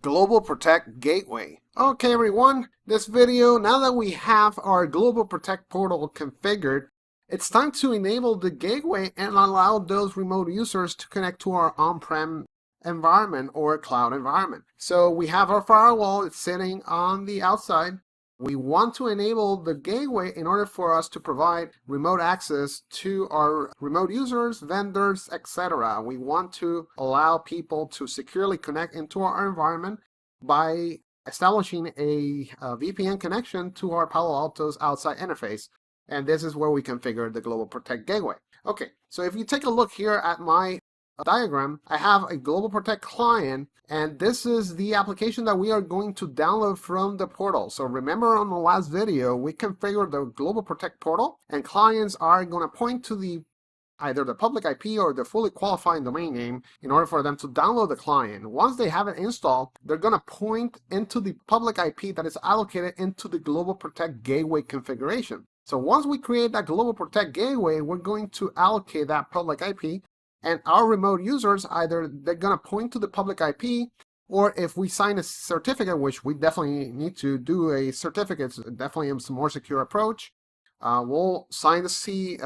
GlobalProtect Gateway. Okay everyone, this video, now that we have our GlobalProtect portal configured, it's time to enable the gateway and allow those remote users to connect to our on-prem environment or cloud environment. So we have our firewall, it's sitting on the outside. We want to enable the gateway in order for us to provide remote access to our remote users, vendors, etc. We want to allow people to securely connect into our environment by establishing a VPN connection to our Palo Alto's outside interface. And this is where we configure the GlobalProtect Gateway. Okay, so if you take a look here at my diagram, I have a GlobalProtect client, and this is the application that we are going to download from the portal. So remember on the last video, we configured the GlobalProtect portal, and clients are going to point to either the public IP or the fully qualified domain name in order for them to download the client. Once they have it installed, they're going to point into the public IP that is allocated into the GlobalProtect Gateway configuration. So once we create that GlobalProtect Gateway, we're going to allocate that public IP, and our remote users, either they're going to point to the public IP, or if we sign a certificate, which we definitely need to do a certificate, it's definitely a more secure approach, we'll sign the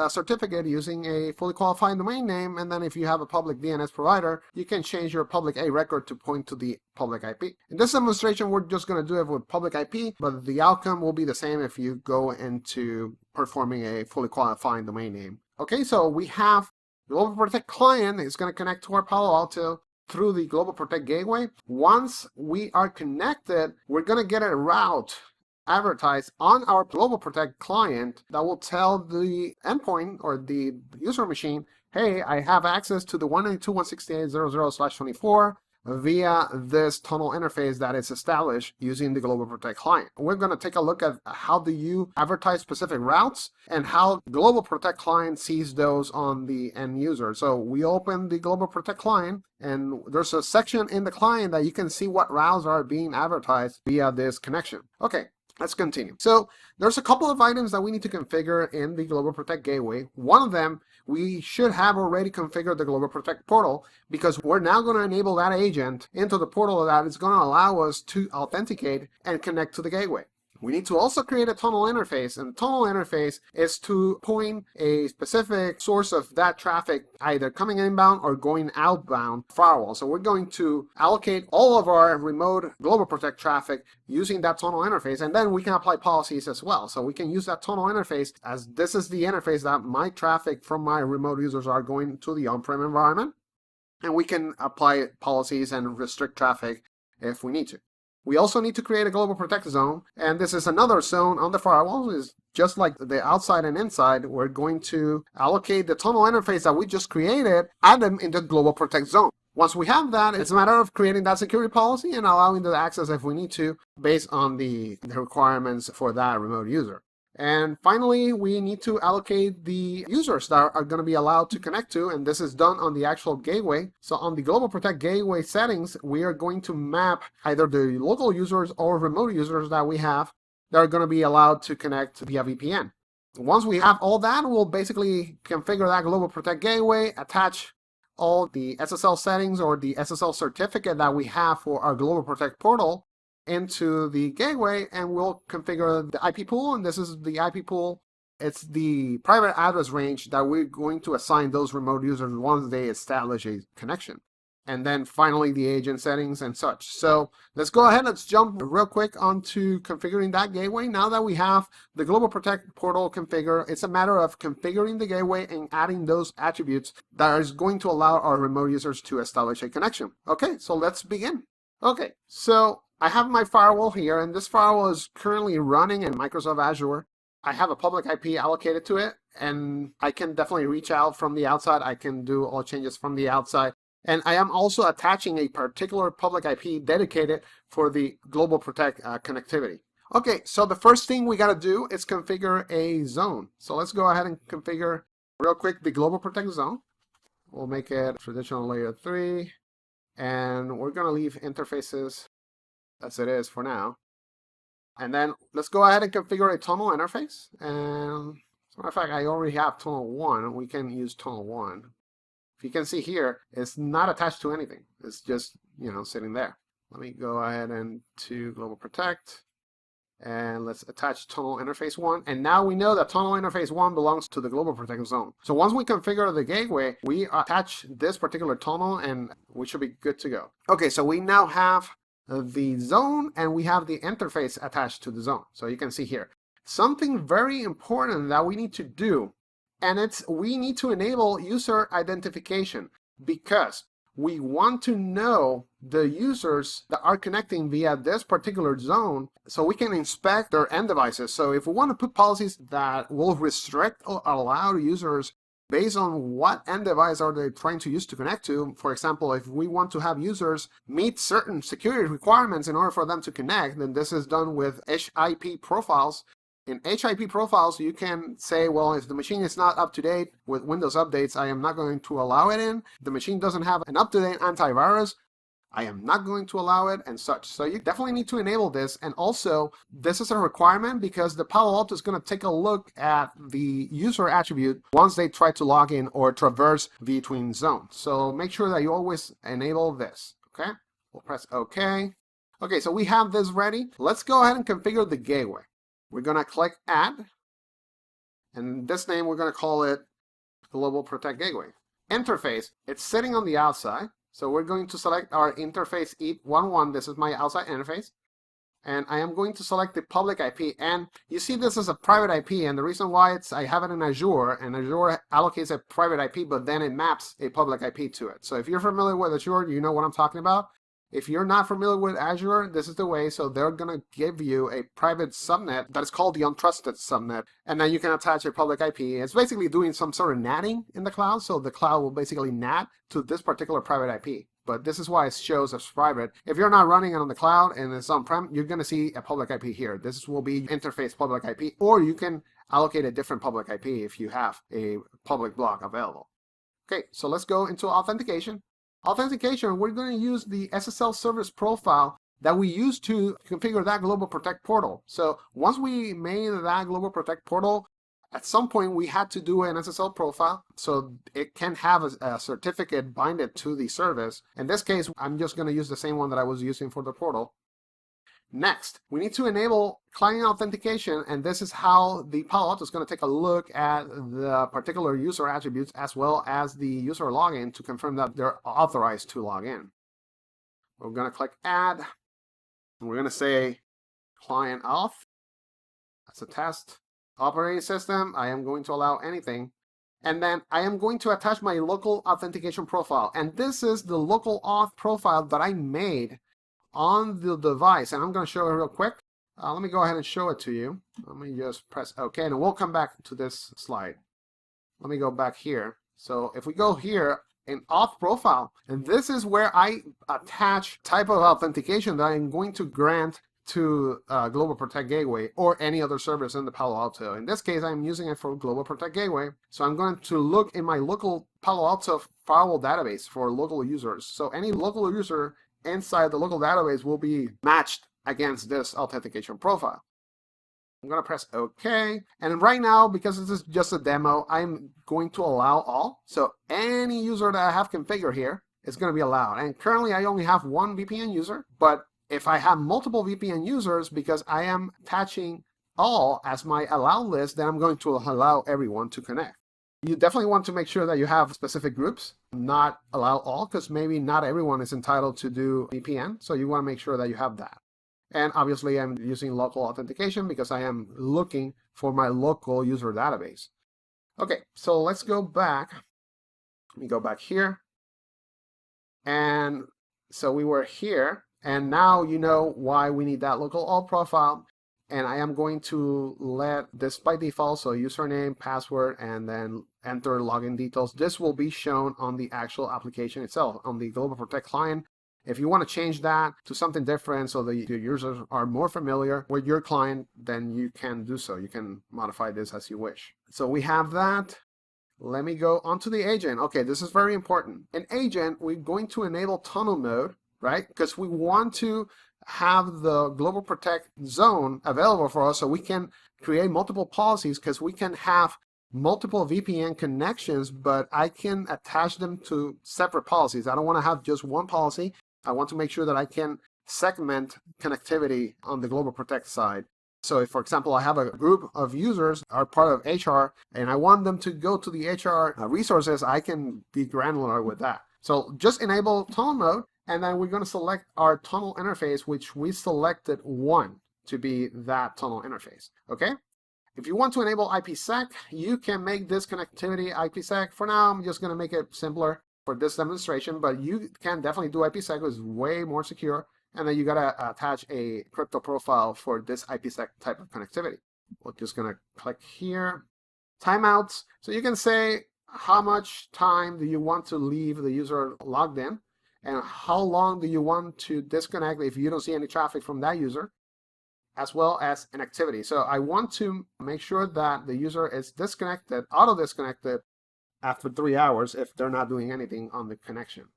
certificate using a fully qualified domain name, and then if you have a public DNS provider, you can change your public A record to point to the public IP. In this demonstration, we're just going to do it with public IP, but the outcome will be the same if you go into performing a fully qualified domain name. Okay, so we have the GlobalProtect client is going to connect to our Palo Alto through the GlobalProtect Gateway. Once we are connected, we're going to get a route advertised on our GlobalProtect client that will tell the endpoint or the user machine, hey, I have access to the 192.168.0.0/24 via this tunnel interface that is established using the GlobalProtect client. We're going to take a look at how do you advertise specific routes and how GlobalProtect client sees those on the end user. So we open the GlobalProtect client, and there's a section in the client that you can see what routes are being advertised via this connection. Okay, let's continue. So there's a couple of items that we need to configure in the GlobalProtect Gateway. One of them, we should have already configured the GlobalProtect portal, because we're now going to enable that agent into the portal that is going to allow us to authenticate and connect to the gateway. We need to also create a tunnel interface, and the tunnel interface is to point a specific source of that traffic either coming inbound or going outbound firewall. So we're going to allocate all of our remote GlobalProtect traffic using that tunnel interface, and then we can apply policies as well. So we can use that tunnel interface as this is the interface that my traffic from my remote users are going to the on-prem environment, and we can apply policies and restrict traffic if we need to. We also need to create a GlobalProtect zone, and this is another zone on the firewall. It's just like the outside and inside. We're going to allocate the tunnel interface that we just created, add them into GlobalProtect zone. Once we have that, it's a matter of creating that security policy and allowing the access if we need to, based on the requirements for that remote user. And finally, we need to allocate the users that are going to be allowed to connect to, and this is done on the actual gateway. So on the GlobalProtect Gateway settings, we are going to map either the local users or remote users that we have that are going to be allowed to connect via VPN. Once we have all that, we'll basically configure that GlobalProtect Gateway, attach all the SSL settings or the SSL certificate that we have for our GlobalProtect portal into the gateway, and we'll configure the IP pool, and this is the IP pool. It's the private address range that we're going to assign those remote users once they establish a connection. And then finally the agent settings and such. So let's go ahead, let's jump real quick onto configuring that gateway. Now that we have the GlobalProtect portal configured, it's a matter of configuring the gateway and adding those attributes that is going to allow our remote users to establish a connection. Okay, so let's begin. Okay, so I have my firewall here, and this firewall is currently running in Microsoft Azure. I have a public IP allocated to it, and I can definitely reach out from the outside. I can do all changes from the outside. And I am also attaching a particular public IP dedicated for the GlobalProtect connectivity. Okay, so the first thing we got to do is configure a zone. So let's go ahead and configure real quick the GlobalProtect zone. We'll make it traditional layer 3, and we're going to leave interfaces as it is for now. And then let's go ahead and configure a tunnel interface. And as a matter of fact, I already have tunnel 1. We can use tunnel 1. If you can see here, it's not attached to anything. It's just, sitting there. Let me go ahead and to GlobalProtect. And let's attach tunnel interface 1. And now we know that tunnel interface 1 belongs to the GlobalProtect zone. So once we configure the gateway, we attach this particular tunnel and we should be good to go. Okay, so we now have the zone and we have the interface attached to the zone. So you can see here. Something very important that we need to do, and we need to enable user identification, because we want to know the users that are connecting via this particular zone so we can inspect their end devices. So if we want to put policies that will restrict or allow users based on what end device are they trying to use to connect to, for example, if we want to have users meet certain security requirements in order for them to connect, then this is done with HIP profiles. In HIP profiles, you can say, well, if the machine is not up to date with Windows updates, I am not going to allow it in. The machine doesn't have an up-to-date antivirus, I am not going to allow it, and such. So you definitely need to enable this. And also, this is a requirement because the Palo Alto is going to take a look at the user attribute once they try to log in or traverse between zones. So make sure that you always enable this, okay? We'll press OK. Okay, so we have this ready. Let's go ahead and configure the gateway. We're going to click Add, and this name we're going to call it GlobalProtect Gateway. Interface, it's sitting on the outside, so we're going to select our interface EAT11. This is my outside interface, and I am going to select the public IP. And you see this is a private IP, and the reason why I have it in Azure, and Azure allocates a private IP, but then it maps a public IP to it. So if you're familiar with Azure, you know what I'm talking about. If you're not familiar with Azure, this is the way. So they're going to give you a private subnet that is called the untrusted subnet. And then you can attach a public IP. It's basically doing some sort of natting in the cloud. So the cloud will basically NAT to this particular private IP. But this is why it shows as private. If you're not running it on the cloud and it's on-prem, you're going to see a public IP here. This will be interface public IP, or you can allocate a different public IP if you have a public block available. Okay, so let's go into authentication. Authentication, we're going to use the SSL service profile that we used to configure that GlobalProtect portal. So once we made that GlobalProtect portal, at some point we had to do an SSL profile so it can have a certificate binded to the service. In this case, I'm just going to use the same one that I was using for the portal. Next, we need to enable client authentication, and this is how the Palo Alto is going to take a look at the particular user attributes as well as the user login to confirm that they're authorized to log in. We're going to click Add, and we're going to say Client Auth. That's a test. Operating system, I am going to allow anything. And then I am going to attach my local authentication profile. And this is the local auth profile that I made on the device, and I'm going to show it real quick. Let me go ahead and show it to you. Let me just press OK, and we'll come back to this slide. Let me go back here. So if we go here in auth profile, and this is where I attach type of authentication that I'm going to grant to GlobalProtect Gateway or any other service in the Palo Alto. In this case, I'm using it for GlobalProtect Gateway. So I'm going to look in my local Palo Alto firewall database for local users. So any local user inside the local database will be matched against this authentication profile. I'm going to press OK. And right now, because this is just a demo, I'm going to allow all. So any user that I have configured here is going to be allowed. And currently, I only have one VPN user. But if I have multiple VPN users, because I am attaching all as my allow list, then I'm going to allow everyone to connect. You definitely want to make sure that you have specific groups, not allow all, because maybe not everyone is entitled to do VPN. So you want to make sure that you have that. And obviously, I'm using local authentication because I am looking for my local user database. Okay, so let's go back. Let me go back here. And so we were here. And now you know why we need that local auth profile. And I am going to let this by default, so username, password, and then enter login details. This will be shown on the actual application itself, on the GlobalProtect client. If you want to change that to something different so that your users are more familiar with your client, then you can do so. You can modify this as you wish. So we have that. Let me go onto the agent. Okay, this is very important. In agent, we're going to enable tunnel mode, right? Because we want to have the GlobalProtect zone available for us so we can create multiple policies, because we can have multiple VPN connections, but I can attach them to separate policies. I don't want to have just one policy. I want to make sure that I can segment connectivity on the GlobalProtect side. So if, for example, I have a group of users are part of HR and I want them to go to the HR resources, I can be granular with that. So just enable tunnel mode, and then we're going to select our tunnel interface, which we selected 1 to be that tunnel interface. Okay? If you want to enable IPsec, you can make this connectivity IPsec. For now, I'm just going to make it simpler for this demonstration, but you can definitely do IPsec. It's way more secure. And then you got to attach a crypto profile for this IPsec type of connectivity. We're just going to click here. Timeouts. So you can say how much time do you want to leave the user logged in, and how long do you want to disconnect if you don't see any traffic from that user, as well as an activity. So I want to make sure that the user is disconnected, auto-disconnected after 3 hours if they're not doing anything on the connection.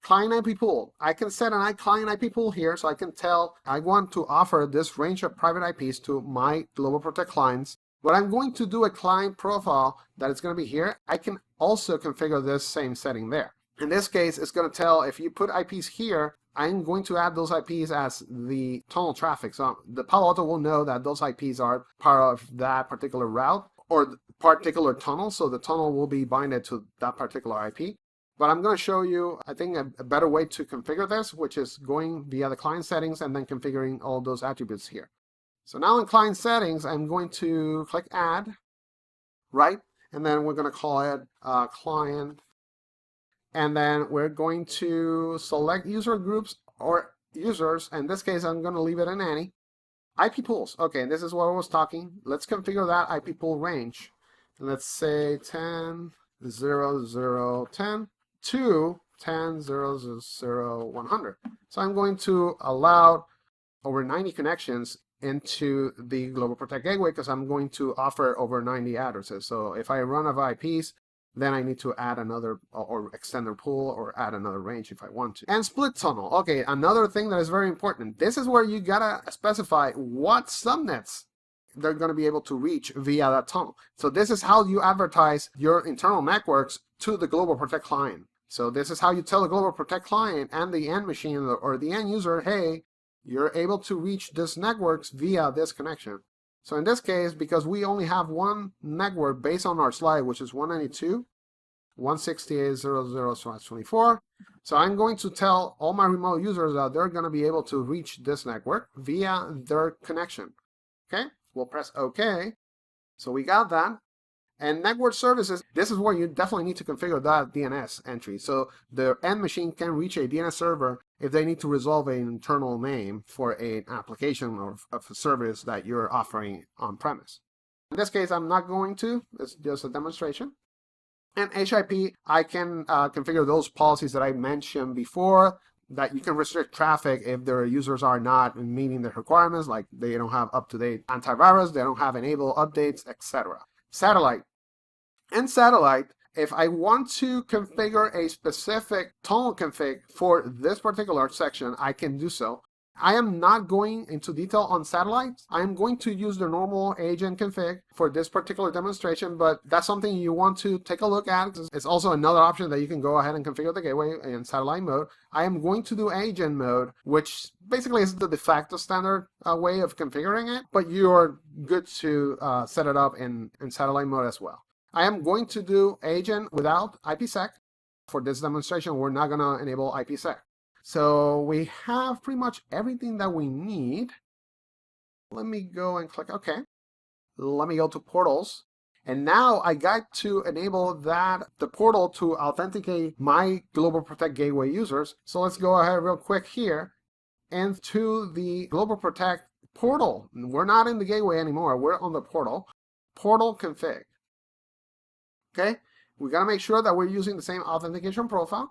Client IP pool. I can set an client IP pool here, so I can tell I want to offer this range of private IPs to my GlobalProtect clients. But I'm going to do a client profile that is going to be here. I can also configure this same setting there. In this case, it's going to tell if you put IPs here, I'm going to add those IPs as the tunnel traffic. So the Palo Alto will know that those IPs are part of that particular route or particular tunnel. So the tunnel will be binded to that particular IP. But I'm going to show you, I think, a better way to configure this, which is going via the client settings and then configuring all those attributes here. So now in client settings, I'm going to click add, right? And then we're going to call it client. And then we're going to select user groups or users. In this case, I'm going to leave it in any. IP pools. Okay, this is what I was talking. Let's configure that IP pool range. Let's say 10.0.0.10 to 10.0.0.100. So I'm going to allow over 90 connections into the GlobalProtect Gateway because I'm going to offer over 90 addresses. So if I run out of IPs, then I need to add another or extend the pool or add another range if I want to. And split tunnel. Okay, another thing that is very important. This is where you gotta specify what subnets they're going to be able to reach via that tunnel. So this is how you advertise your internal networks to the GlobalProtect client. So this is how you tell the GlobalProtect client and the end machine or the end user, hey, you're able to reach this networks via this connection. So in this case, because we only have one network based on our slide, which is 192.168.0.0/24. So I'm going to tell all my remote users that they're going to be able to reach this network via their connection. Okay, we'll press OK. So we got that. And network services, this is where you definitely need to configure that DNS entry. So the end machine can reach a DNS server if they need to resolve an internal name for an application or a service that you're offering on premise. In this case, I'm not going to. It's just a demonstration. And HIP, I can configure those policies that I mentioned before, that you can restrict traffic if their users are not meeting the requirements, like they don't have up-to-date antivirus, they don't have enable updates, etc. Satellite. In satellite, if I want to configure a specific tunnel config for this particular section, I can do so. I am not going into detail on satellites. I am going to use the normal agent config for this particular demonstration, but that's something you want to take a look at. It's also another option that you can go ahead and configure the gateway in satellite mode. I am going to do agent mode, which basically is the de facto standard way of configuring it, but you're good to set it up in satellite mode as well. I am going to do agent without IPsec. For this demonstration, we're not going to enable IPsec. So we have pretty much everything that we need. Let me go and click OK. Let me go to portals. And now I got to enable the portal to authenticate my GlobalProtect Gateway users. So let's go ahead real quick here and to the GlobalProtect portal. We're not in the gateway anymore. We're on the portal. Portal config. Okay, we got to make sure that we're using the same authentication profile.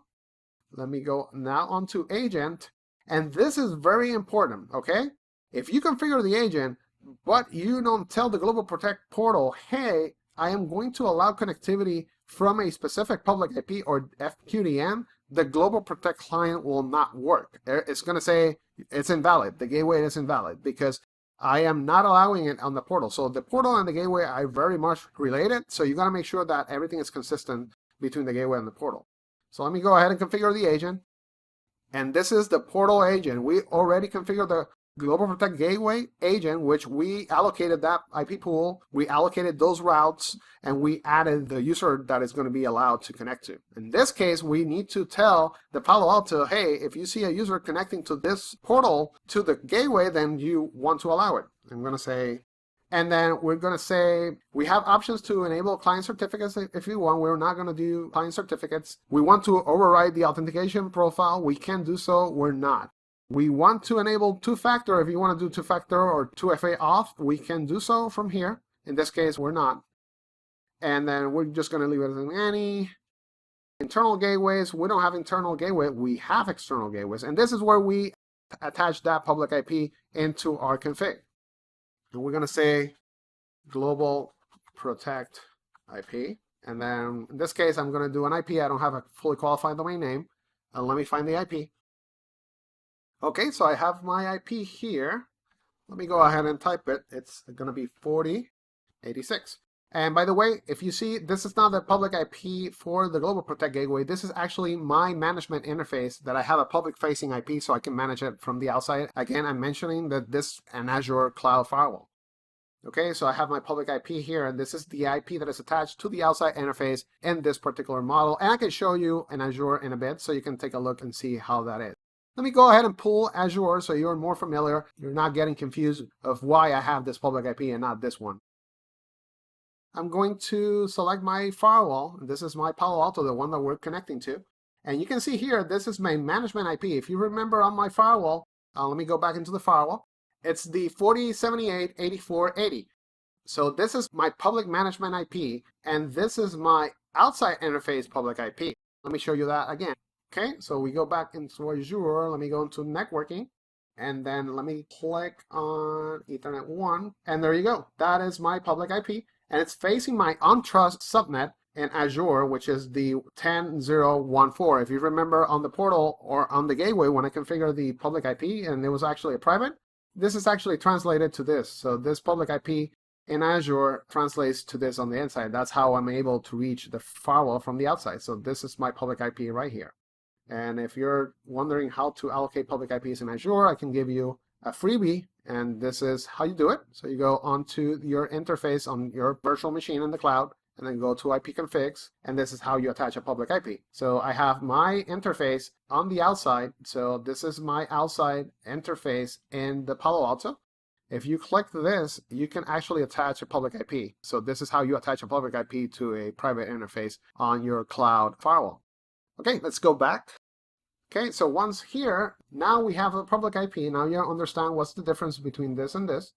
Let me go now onto agent, and this is very important, okay? If you configure the agent, but you don't tell the GlobalProtect portal, hey, I am going to allow connectivity from a specific public IP or FQDN, the GlobalProtect client will not work. It's going to say it's invalid. The gateway is invalid because I am not allowing it on the portal. So the portal and the gateway are very much related. So you got to make sure that everything is consistent between the gateway and the portal. So let me go ahead and configure the agent. And this is the portal agent. We already configured the GlobalProtect Gateway agent, which we allocated that IP pool, we allocated those routes, and we added the user that is going to be allowed to connect to. In this case, we need to tell the Palo Alto, hey, if you see a user connecting to this portal to the gateway, then you want to allow it. I'm going to say, and then we're going to say, we have options to enable client certificates if you want. We're not going to do client certificates. We want to override the authentication profile. We can do so. We're not. We want to enable two-factor. If you want to do two-factor or 2FA off, we can do so from here. In this case, we're not. And then we're just going to leave it as any. Internal gateways, we don't have internal gateway. We have external gateways. And this is where we attach that public IP into our config. And we're going to say GlobalProtect IP. And then in this case, I'm going to do an IP. I don't have a fully qualified domain name. Let me find the IP. Okay, so I have my IP here. Let me go ahead and type it. It's going to be 4086. And by the way, if you see, this is not the public IP for the GlobalProtect Gateway. This is actually my management interface that I have a public-facing IP so I can manage it from the outside. Again, I'm mentioning that this is an Azure Cloud Firewall. Okay, so I have my public IP here, and this is the IP that is attached to the outside interface in this particular model. And I can show you in Azure in a bit so you can take a look and see how that is. Let me go ahead and pull Azure so you're more familiar. You're not getting confused of why I have this public IP and not this one. I'm going to select my firewall. This is my Palo Alto, the one that we're connecting to. And you can see here, this is my management IP. If you remember on my firewall, let me go back into the firewall. It's the 4078-8480. So this is my public management IP, and this is my outside interface public IP. Let me show you that again. Okay, so we go back into Azure. Let me go into networking, and then let me click on Ethernet 1, and there you go. That is my public IP, and it's facing my OnTrust subnet in Azure, which is the 10.0.1.4. If you remember on the portal or on the gateway, when I configured the public IP and it was actually a private, this is actually translated to this. So this public IP in Azure translates to this on the inside. That's how I'm able to reach the firewall from the outside. So this is my public IP right here. And if you're wondering how to allocate public IPs in Azure, I can give you a freebie, and this is how you do it. So you go onto your interface on your virtual machine in the cloud, and then go to IP configs, and this is how you attach a public IP. So I have my interface on the outside. So this is my outside interface in the Palo Alto. If you click this, you can actually attach a public IP. So this is how you attach a public IP to a private interface on your cloud firewall. Okay, let's go back. Okay, so once here, now we have a public IP. Now you understand what's the difference between this and this.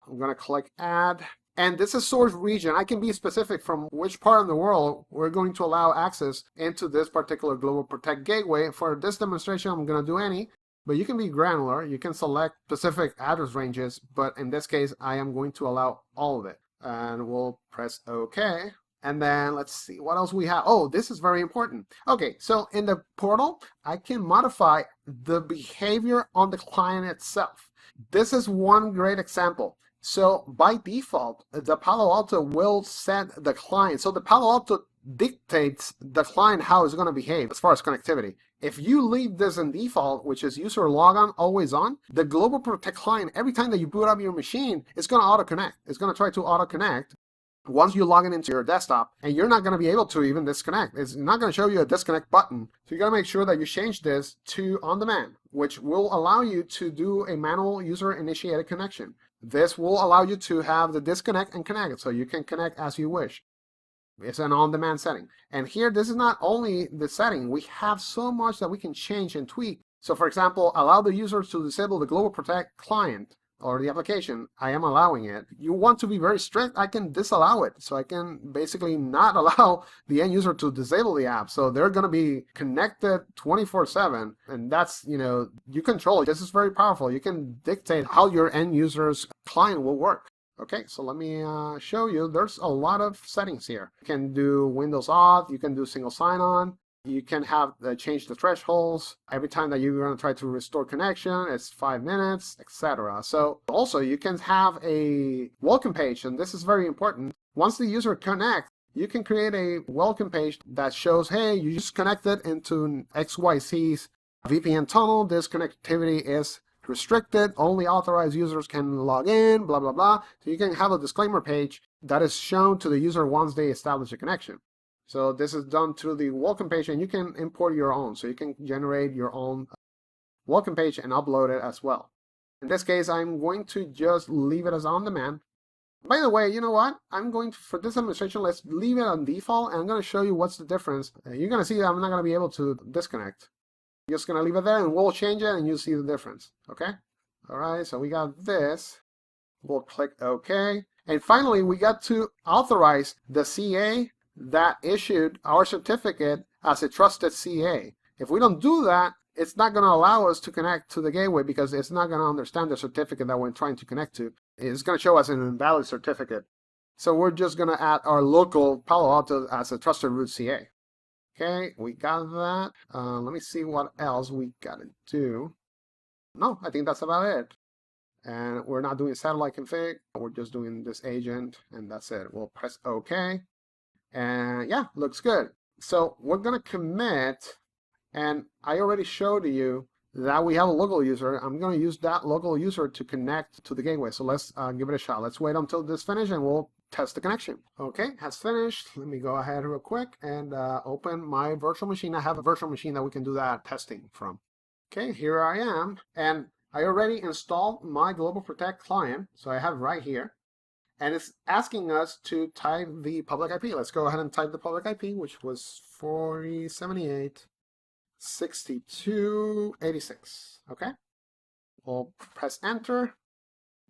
I'm going to click add. And this is source region. I can be specific from which part of the world we're going to allow access into this particular GlobalProtect Gateway. For this demonstration, I'm going to do any, but you can be granular. You can select specific address ranges, but in this case, I am going to allow all of it. And we'll press OK. And then let's see what else we have. Oh, this is very important. Okay, so in the portal, I can modify the behavior on the client itself. This is one great example. So by default, the Palo Alto will set the client. So the Palo Alto dictates the client how it's going to behave as far as connectivity. If you leave this in default, which is user logon always on, the GlobalProtect client, every time that you boot up your machine, it's going to auto-connect. It's going to try to auto-connect once you log in into your desktop, and you're not going to be able to even disconnect. It's not going to show you a disconnect button. So you got to make sure that you change this to on-demand, which will allow you to do a manual user-initiated connection. This will allow you to have the disconnect and connect, so you can connect as you wish. It's an on-demand setting. And here, this is not only the setting. We have so much that we can change and tweak. So for example, allow the users to disable the GlobalProtect client or the application. I am allowing it. You want to be very strict, I can disallow it. So I can basically not allow the end user to disable the app. So they're going to be connected 24/7. And that's, you control it. This is very powerful. You can dictate how your end user's client will work. Okay, so let me show you. There's a lot of settings here. You can do Windows auth. You can do single sign-on. You can have change the thresholds. Every time that you're going to try to restore connection, it's 5 minutes, etc. So also you can have a welcome page, and this is very important. Once the user connects, you can create a welcome page that shows, hey, you just connected into XYZ's VPN tunnel, this connectivity is restricted, only authorized users can log in, blah, blah, blah. So you can have a disclaimer page that is shown to the user once they establish a connection. So this is done through the welcome page, and you can import your own. So you can generate your own welcome page and upload it as well. In this case, I'm going to just leave it as on demand. By the way, you know what? I'm going to, for this demonstration, let's leave it on default, and I'm going to show you what's the difference. You're going to see that I'm not going to be able to disconnect. I'm just going to leave it there, and we'll change it, and you'll see the difference. Okay? All right, so we got this. We'll click OK. And finally, we got to authorize the CA that issued our certificate as a trusted CA. If we don't do that, it's not going to allow us to connect to the gateway because it's not going to understand the certificate that we're trying to connect to. It's going to show us an invalid certificate. So we're just going to add our local Palo Alto as a trusted root CA. Okay, we got that. Let me see what else we got to do. No, I think that's about it. And we're not doing satellite config. We're just doing this agent, and that's it. We'll press OK. And yeah, looks good. So we're going to commit, and I already showed you that we have a local user. I'm going to use that local user to connect to the gateway. So let's give it a shot. Let's wait until this finishes, and we'll test the connection. Okay, has finished. Let me go ahead real quick and open my virtual machine. I have a virtual machine that we can do that testing from. Okay, here I am, and I already installed my GlobalProtect client. So I have it right here. And it's asking us to type the public IP. Let's go ahead and type the public IP, which was 4078.62.86. Okay. We'll press enter,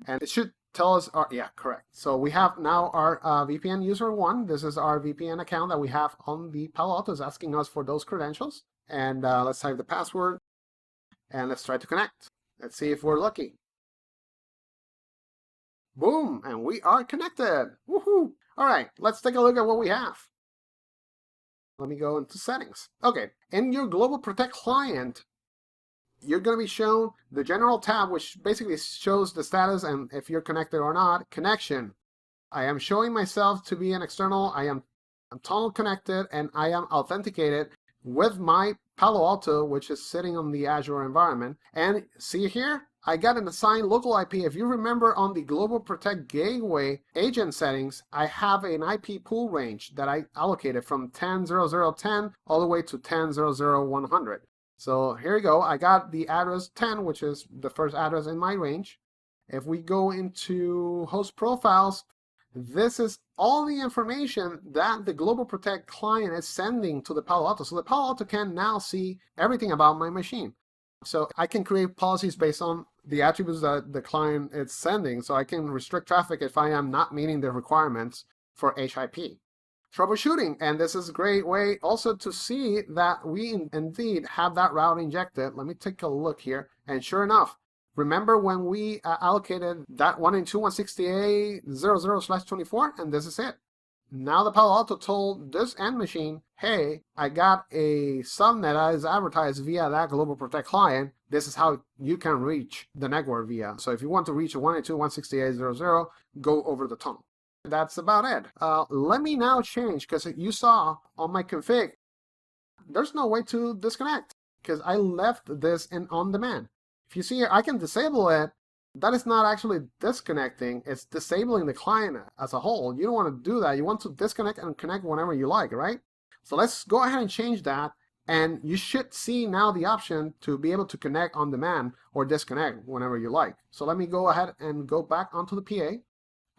and it should tell us yeah, correct. So we have now our VPN user 1. This is our VPN account that we have on the Palo Alto. It's asking us for those credentials. And let's type the password, and let's try to connect. Let's see if we're lucky. Boom, and we are connected. Woohoo! All right, let's take a look at what we have. Let me go into settings. Okay, in your GlobalProtect client, you're going to be shown the general tab, which basically shows the status and if you're connected or not. Connection. I am showing myself to be an external. I'm tunnel connected, and I am authenticated with my Palo Alto, which is sitting on the Azure environment. And see here, I got an assigned local IP. If you remember on the GlobalProtect Gateway agent settings, I have an IP pool range that I allocated from 10.00.10 all the way to 10.00.100. So here we go. I got the address 10, which is the first address in my range. If we go into host profiles, this is all the information that the GlobalProtect client is sending to the Palo Alto. So the Palo Alto can now see everything about my machine. So I can create policies based on the attributes that the client is sending. So I can restrict traffic if I am not meeting the requirements for HIP. Troubleshooting, and this is a great way also to see that we indeed have that route injected. Let me take a look here. And sure enough, remember when we allocated that 192.168.00/24, and this is it. Now the Palo Alto told this end machine, hey, I got a subnet that is advertised via that GlobalProtect client. This is how you can reach the network via. So if you want to reach 192.168.00, go over the tunnel. That's about it. Let me now change, because you saw on my config, there's no way to disconnect because I left this in on demand. If you see here, I can disable it. That is not actually disconnecting. It's disabling the client as a whole. You don't want to do that. You want to disconnect and connect whenever you like, right? So let's go ahead and change that. And you should see now the option to be able to connect on demand or disconnect whenever you like. So let me go ahead and go back onto the PA.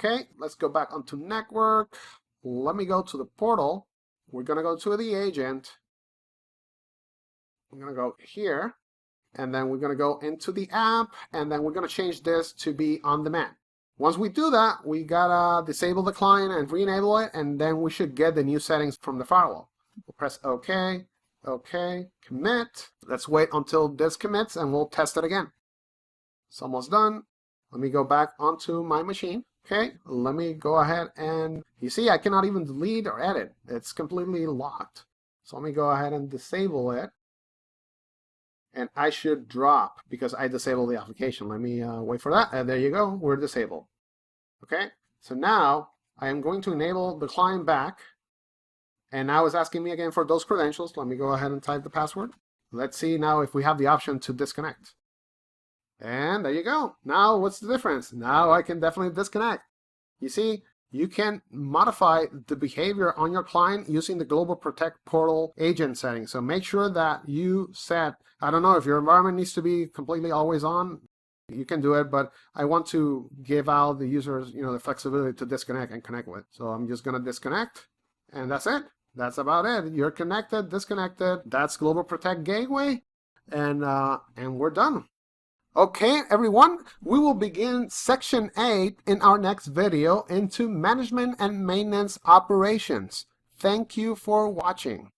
Okay, let's go back onto network. Let me go to the portal. We're going to go to the agent. I'm going to go here. And then we're going to go into the app, and then we're going to change this to be on demand. Once we do that, we got to disable the client and re-enable it, and then we should get the new settings from the firewall. We'll press OK, OK, commit. Let's wait until this commits, and we'll test it again. It's almost done. Let me go back onto my machine. Okay, let me go ahead and, you see, I cannot even delete or edit. It's completely locked. So let me go ahead and disable it. And I should drop because I disabled the application. Let me wait for that. And there you go. We're disabled. Okay. So now I am going to enable the client back. And now it's asking me again for those credentials. Let me go ahead and type the password. Let's see now if we have the option to disconnect. And there you go. Now what's the difference? Now I can definitely disconnect. You see, you can modify the behavior on your client using the GlobalProtect portal agent settings. So make sure that you set, I don't know if your environment needs to be completely always on, you can do it, but I want to give out the users, the flexibility to disconnect and connect with. So I'm just gonna disconnect, and that's it. That's about it. You're connected, disconnected. That's GlobalProtect Gateway, and we're done. Okay, everyone, we will begin section 8 in our next video into management and maintenance operations. Thank you for watching.